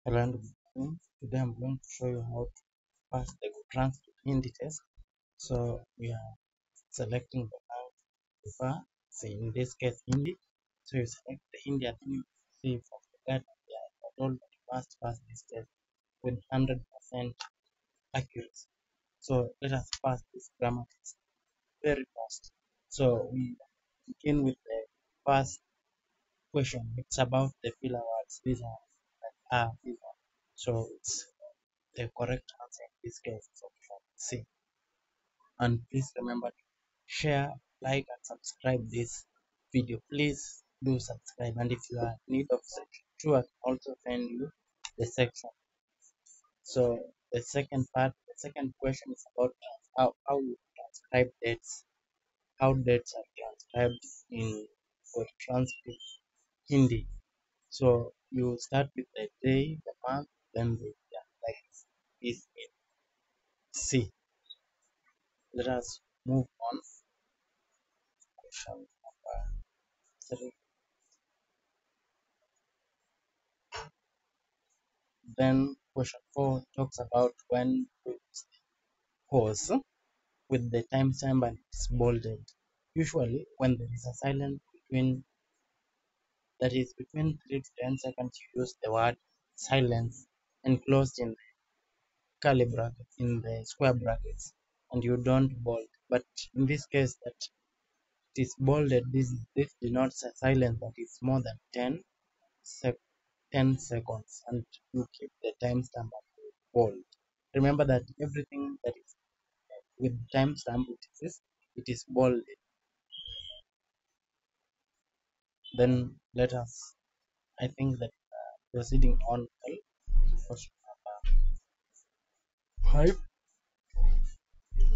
Hello and good afternoon. Today I'm going to show you how to pass the transcript Hindi test. So we are selecting the language we prefer. Say in this case Hindi. So you select the Hindi and then you see from the guideline they are told that you must pass this test with 100% accuracy. So let us pass this grammar test very fast. So we begin with the first question. It's about the filler words. These are these are. So it's the correct answer in this case is option C. And please remember to share, like, and subscribe this video. Please do subscribe. And if you are in need of section 2, I can also send you the section. So the second question is about how you transcribe dates, how dates are transcribed in for transcript Hindi. So you start with the day, the month, then the year. Like this in C. Let us move on. Question number 3. Then question 4 talks about when to use the pause with the timestamp and it's bolded. Usually when there is a silence between that is between 3 to 10 seconds, you use the word silence enclosed in the curly brackets, in the square brackets, and you don't bold. But in this case that it is bolded, this denotes a silence that is more than 10 seconds, and you keep the timestamp bold. Remember that everything that is with timestamp it is bolded. Then let us, I think that proceeding on question number 5.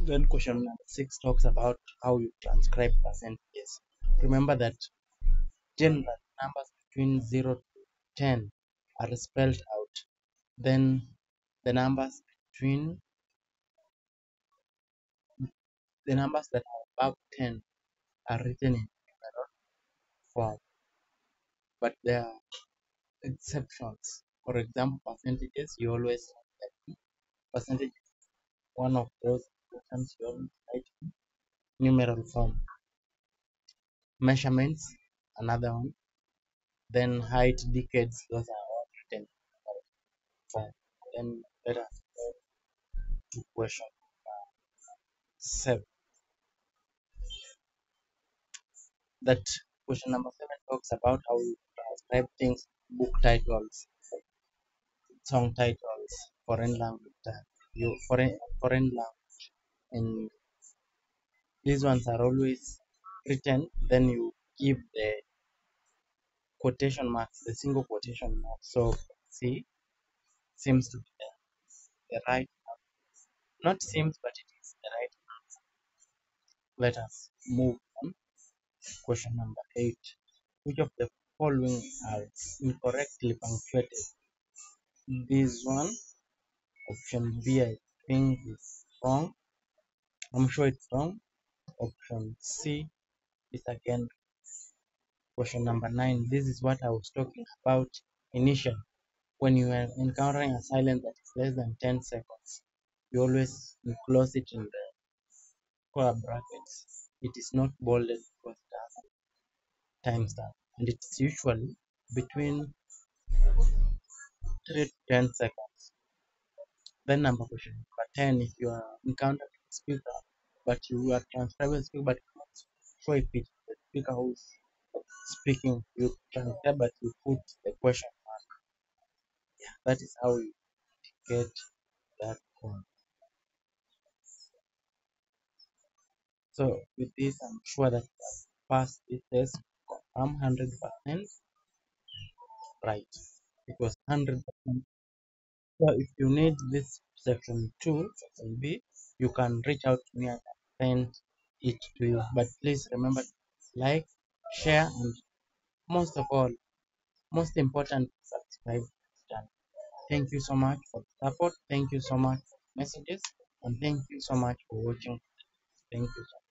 Then question number 6 talks about how you transcribe percentages. Remember that generally numbers between 0 to 10 are spelled out. Then the numbers between the numbers that are above 10 are written in numeral form, but there are exceptions. For example, percentages, you always write percentage is one of those exceptions, you always write in numeral form. Measurements, another one. Then height, decades, those are all written in numeral form. Then let us go to question 7. That question number 7 talks about how you transcribe things, book titles, song titles, foreign language, foreign language, and these ones are always written. Then you give the quotation marks, the single quotation mark. So C seems to be the right, not seems, but it is the right. Let us move on. Question number 8. Which of the following are incorrectly punctuated? This one, option B, I think is wrong. I'm sure it's wrong. Option C is again question number 9. This is what I was talking about initially. When you are encountering a silence that is less than 10 seconds, you always enclose it in the square brackets. It is not bolded because it has timestamp, and it's usually between 3 to 10 seconds. Then question number 10, if you are encountering a speaker, but you are transcribing speaker, but you are not sure if it's the speaker who's speaking, you transcribe, but you put the question mark. Yeah, that is how you get that one. So with this, I'm sure that you have passed this test. I'm 100% right. It was 100%. So if you need this section 2, section B, you can reach out to me and I send it to you. But please remember to like, share, and most of all, most important, subscribe to this channel. Thank you so much for the support. Thank you so much for the messages, and thank you so much for watching. Thank you so much.